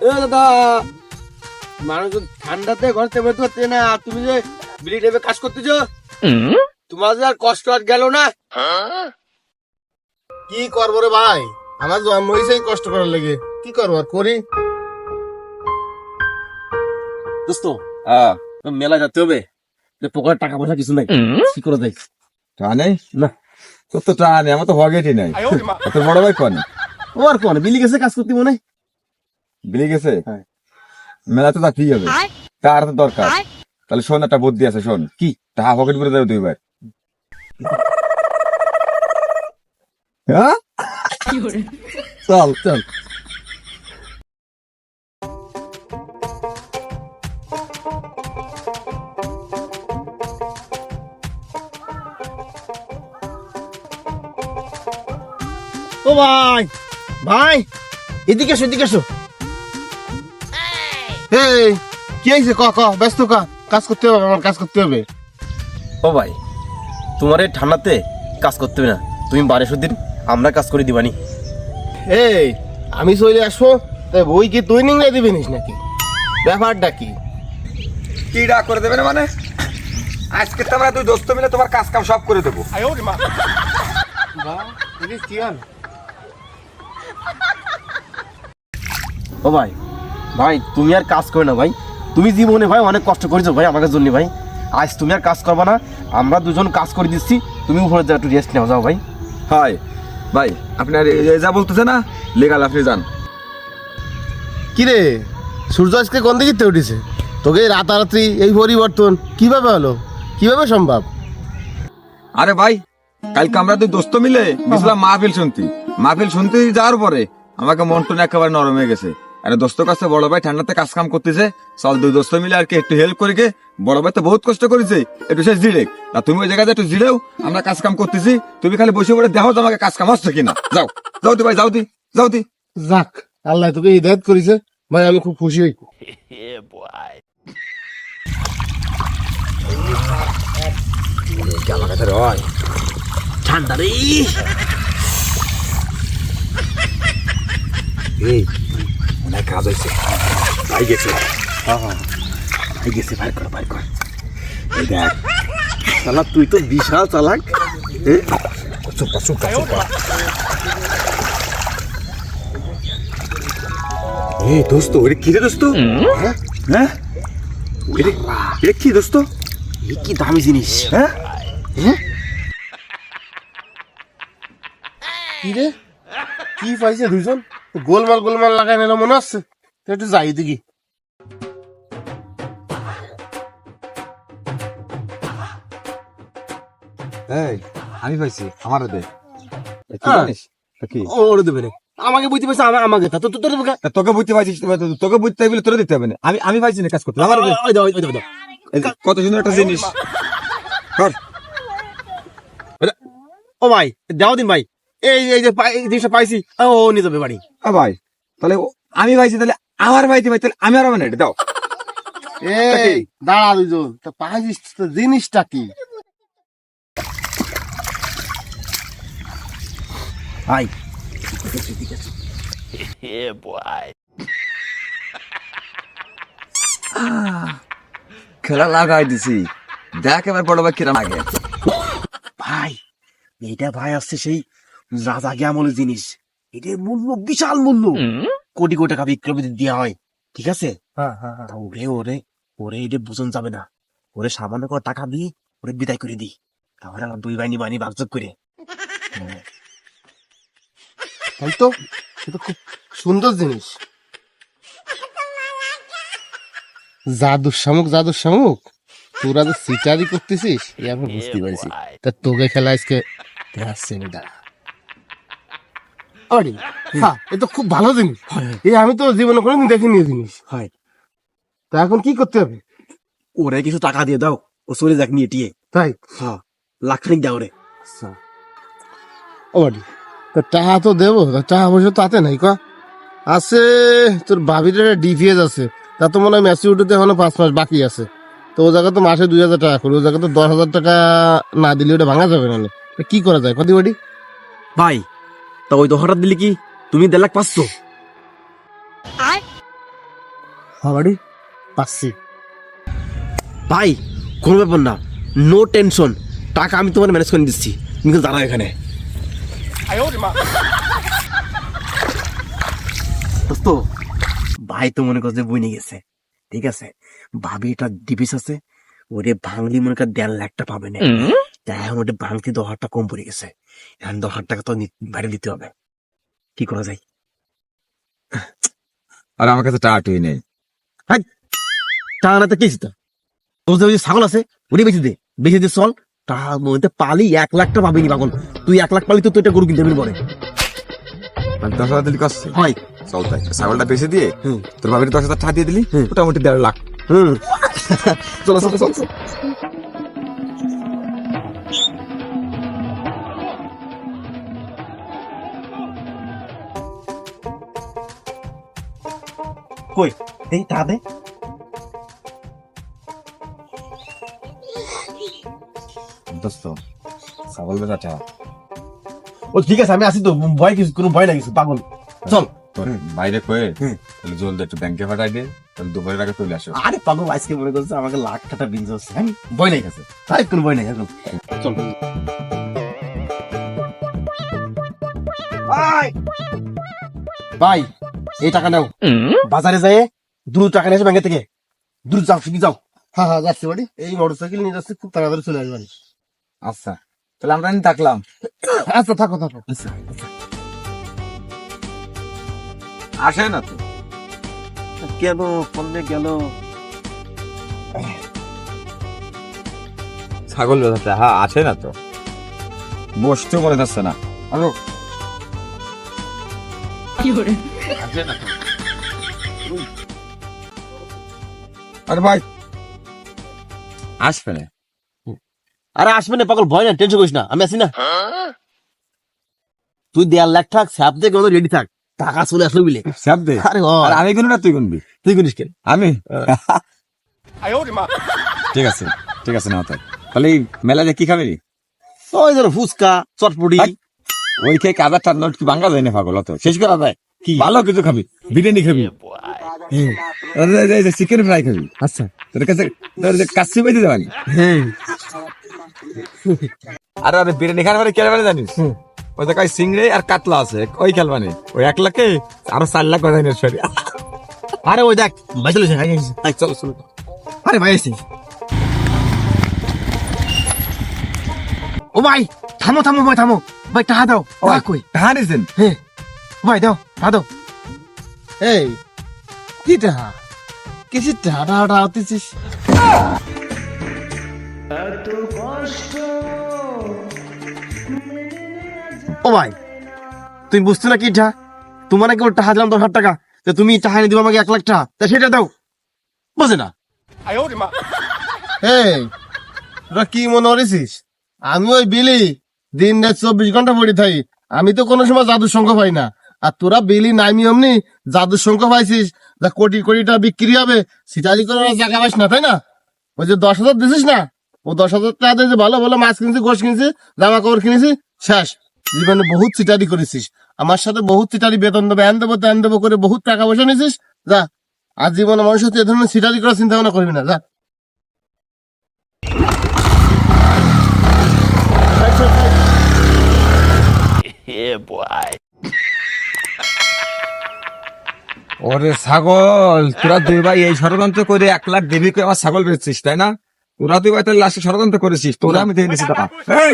দাদা মানুষ ঠান্ডাতে ঘর থেকে বের করতে না, তুমি যে বিড়ি টেপে কাজ করতেছ, তোমার যে আর কষ্ট আর গেল না? কি করবো রে ভাই, আমার জন্ম হয়েছে কষ্ট করার লেগে, কি করবো আর করি। দোস্ত মেলা যেতে হবে, পোকার টাকা পয়সা কিছু নাই, কি করে দেখ? টা নেই না তোর তো টা নেই, আমার তো হগেটই নাই। তোর বড় ভাই কনে? ও আর কোন বিলি গেছে কাজ করতে মনে বিলে গেছে। হ্যাঁ। মেলা তো ঠিক হবে, তার তো দরকার। তাহলে শোন, একটা বুদ্ধি আছে, শোন। কি? টাকা পকেট করে দেবে দুই ভাই। হ্যাঁ, চল চল। ও ভাই, ভাই এদিকে এসো, এদিকে এসো। এই কি হয়েছে? ক ব্যস্ত কাজ করতে হবে, আমার কাজ করতে হবে। ও ভাই, তোমার এই ঠান্ডাতে কাজ করতে হবে না, তুমি বারে দিন আমরা কাজ করে দিবানি। এই আমি চলে আসবো, তাই বই কি তুই নিংড়ে দিবি নিস নাকি? ব্যাপারটা কি? কি ডাক করে দেবে না মানে? আজকে তো আমরা দুই দোস্ত মিলে তোমার কাজ কাম সব করে দেবো। কি হল? ও ভাই, ভাই তুমি আর কাজ করো না ভাই, তুমি জীবনে ভাই অনেক কষ্ট করেছো ভাই আমাদের জন্য ভাই। আজ তুমি আর কাজ করবা না, আমরা দুজন কাজ করে দিচ্ছি, তুমি উপরে যা একটু রেস্ট নাও, যাও ভাই। হয় ভাই, আপনার যা বলতেছে না লেগাল, আপনি যান। কি রে, সূর্য আজকে কোন দিকে উঠেছে? তোকে এই রাতারাতি এই পরিবর্তন কিভাবে হলো, কিভাবে সম্ভব? আরে ভাই, কালকে আমরা দুই দোস্ত মিলে গেছিলাম মাহফিল শুনতে যাওয়ার পরে আমাকে মন টন একেবারে নরম হয়ে গেছে। আরে দোস্ত কাছে বড় ভাই ঠান্ডাতে কাজ কাম করতেছে, চল দুই দোস্ত মিলে আর কি একটু হেল্প করে গে। বড় ভাই তো বহুত কষ্ট করেছে, একটু সে জিরে, আর তুমি ওই জায়গাতে একটু জিরেও, আমরা কাজ কাম করতেছি, তুমি খালি বসে পড়ে দেখো তো আমাকে কাজ কাম হচ্ছে কিনা। যাও যাও দি ভাই, যাও দি। যাক, আল্লাহ তোকে হিদায়ত করেছে ভাই, আমি খুব খুশি হই। ঠান্ডা রে, এই অনেক কাজ হয়েছে, ভাই গেছে, ভাই গেছে, বাইর কর। এই দেখ। শালা তুই তো বিশাল চালাক। চুপ কর। এই দোস্ত, এটা কি রে দোস্ত? হ্যাঁ, এটা কি দোস্ত? এই কি দামি জিনিস। হ্যাঁ, কি রে, কি পাইছে দুইজন? গোলমাল লাগাই নিল মনে হচ্ছে, তো একটু যাই দেখি। এই আমি পাইছি, আমার দে। কি হ্যাঁ। জানিস কি? ওরে দেবে রে, আমাকে বুঝতে পারছে, আমাকে তা তো তোর দেবে। তোকে বুঝতে পারছিস, তোকে বুঝতে বলে তোরে দিতে হবে না। আমি পাইছি না কাজ করতে, আমার দে। ওই দাও। এই যে, কত সুন্দর একটা জিনিস। কর। ও ভাই দাও দিন ভাই, এই যে এই জিনিসটা পাইছি, ও নিয়ে যাবে বাড়ি। ভাই তাহলে আমি পাইছি, তাহলে আমার ভাইতে ভাই, তাহলে আমি আর মানে এটা দাও। এই দাঁড়া দুজন, তা পাইছিস তো জিনিসটা কি? ভাই খেলা লাগাই দিছি, দেখ এবার বড় ভাই কিরম লাগে। ভাই এইটা ভাই আসছে সেই রাজা আমলের জিনিস, এটার মূল্য বিশাল মূল্য, কোটি কোটি টাকা বিক্রয় দেওয়া হয়, ঠিক আছে? হ্যাঁ, তা ওরে এটা বোঝন যাবে না, ওরে সামান্য করে টাকা দিয়ে ওরে বিদায় করে দিই, তাহলে আমার দুই বাহিনী ভাগযোগ করে। তাই তো, এটা খুব সুন্দর জিনিস। জাদুর শামুক তোরা যে সিটারি করতেছিস, আমি বুঝতে পারছি। তা তোকে খেলা আজকে দেখাচ্ছি আমি, দাঁড়া। হ্যাঁ, এ তো খুব ভালো জিনিস, আমি তো জীবনে কোনোদিন দেখিনি এই জিনিস। হয়, তা এখন কি করতে হবে? ওরে কিছু টাকা দিয়ে দাও, ও চলে যাক নিয়ে টিয়ে। তাই? হ্যাঁ, লাখখানিক দাও রে। আচ্ছা, ও বাড়ি তা টাকা তো দেবো, তা টাকা পয়সা তাতে নাই কা আছে। তোর ভাবির ডিপিএস আছে, তা তো মনে হয় ম্যাচিউরিটিতে এখনো 5 মাস বাকি আছে। তো ও জায়গা তো মাসে 2,000 টাকা করে, ও জায়গা তো 10,000 টাকা না দিলে ওটা ভাঙা যাবে না। কি করা যায় কদি বাড়ি? ভাই তা ওই দোহাটা দিলে কি তুমি 1.5 লাখ পাচ্ছ? হ্যাঁ বাড়ি পাচ্ছি। ভাই কোনো ব্যাপার না, নো টেনশন, টাকা আমি তোমার ম্যানেজ করে দিচ্ছি, তুমি কিন্তু দাঁড়াও এখানে। দোস্ত ভাই তো মনে করছে বই নিয়ে গেছে, ঠিক আছে, ভাবি এটা ডিপিস আছে, ওরে ভাঙলি মনে কর 1.5 লাখ টাকা পাবে না, তাই এখন ওটা ভাঙতে 10,000 টাকা কম পড়ে গেছে, এখন 10,000 টাকা তো বাইরে দিতে হবে, কি করা যায়? আর আমার কাছে টাকাটুই নেই। টাকা না তো কি তা তোর যে ছাগল আছে ওরে বেশি দে, বেশি দে, চল টাকা মধ্যে পালি 1 লাখ টাকা পাবিনি পাগল, তুই 1 লাখ পালি তো তুই এটা গরু কিনতে পারবি পরে। 10,000 দিলি কষ্ট হয় চল তাই ছাগলটা বেঁচে দিয়ে হুম। তোর ভাবির 10,000 টাকা দিয়ে দিলি, মোটামুটি 1.5 লাখ। হুম চলো চলো চলো চলো। কই এই টাকা দে। দোস্ত ছাগল বেচা টাকা ও ঠিক আছে আমি আসি তো, ভয় কিছু, কোনো ভয় না কিছু, পাগল চল। তোর বাইরে কয়ে তাহলে জলদি একটু ব্যাংকে পাঠাই দে, তাহলে দুপুরের আগে চলে আসো। আরে পাগল আজকে মনে করছে আমাকে লাখ টাকা বিনজ হচ্ছে, হ্যাঁ ভয় নাই কাছে, তাই কোনো ভয় নাই এখন চল। ভাই এই টাকা নাও, বাজারে যায় দ্রুত টাকা নিয়ে এসে ব্যাংকে থেকে, দ্রুত যাও, শিখি যাও। হ্যাঁ হ্যাঁ যাচ্ছি বাড়ি, এই মোটরসাইকেল নিয়ে যাচ্ছি, খুব তাড়াতাড়ি চলে আসবেন। আচ্ছা তাহলে আমরা থাকলাম। আচ্ছা থাকো থাকো। আসে না তো কেন ফোনে গেল? ছাগল বেচাটা, হ্যাঁ আছে না তো, বসতেও মনে যাচ্ছে না। আরো আরে ভাই আসবে না। আরে আসবে না পাগল, ভয় না, টেনশন করিস না, আমি আছি না। তুই 1.5 লাখ টাকা স্যাপ থেকে রেডি থাক, টাকা চলে আসলো বিলে। স্যাপ দে। আরে আর আমি গুনবি না তুই গুনবি? তুই গুনিস কেন? আমি ঠিক আছে ঠিক আছে না তাই, তাহলে এই মেলাতে কি খাবি? ওই ধরো ফুচকা চটপটি। ওই খেয়ে কাদা টান্না কি ভাঙা যায় না পাগল, অত শেষ করা যায় কি? ভালো কিছু খাবি, বিরিয়ানি খাবি, চিকেন ফ্রাই খাবি। আচ্ছা তোর কাছে কাচ্চি বেঁধে দেবানি। হ্যাঁ আরে আরে বিরিয়ানি খাওয়ার পরে কেন জানিস? ওই দেখায় সিংড়ে আর কাতলা আছে, ওই খেলবানি ওই 1 লাখে আরো 4 লাখ বাজাই নেই। আরে ওই দেখ ভাই চলেছে, চলো চলো। আরে ভাই এসে, ও ভাই থামো থামো ভাই থামো, ভাই টাকা দাও। টাকা কই? টাকা নিছেন? হ্যাঁ ভাই দাও, টাকা দাও। এই কি টাকা, কিছু টাকা টাকা হতেছিস? ও ভাই তুমি বুঝছো না কি টা, তোমার নাকি টাকা দিলাম 10,000 টাকা, তো তুমি টাকা নিয়ে দিবো আমাকে 1 লাখ টাকা, তা সেটা দাও, বুঝে না? এই তোরা কি মনে করেছিস আমি ওই বিলি দিন রাত 24 ঘন্টা পড়ে থাকি? আমি তো কোনো সময় জাদুর সংখ্যা পাই না, আর তোরা বিলি নামি অমনি জাদুর সংখ্যা পাইছিস, যা কোটি কোটি টাকা বিক্রি হবে, সিটারি করার জায়গা পাইস না, তাই না? ওই যে 10,000 দিছিস না, ও 10,000 টাকা দিয়ে যে ভালো ভালো মাছ কিনছি, গোশ কিনছি, জামা কাপড় কিনেছি, শেষ। জীবনে বহুত চিটারি করেছিস, আমার সাথে বহুত চিটারি, বেতন দেবো এন দেবো তেন দেবো করে বহুত টাকা পয়সা নিয়েছিস, যা। আর জীবনে মানুষের সাথে এ ধরনের চিটারি করার চিন্তা ভাবনা করবি না, যা। ওরে ছাগল, তোরা দুই ভাই এই ষড়যন্ত্র করে 1 লাখ দেবী করে আমার ছাগল বেচছিস, তাই না? তোরা দুই ভাই তাহলে লাস্টে ষড়যন্ত্র করেছিস, তোরা আমি দিয়ে দিচ্ছি টাকা। এই!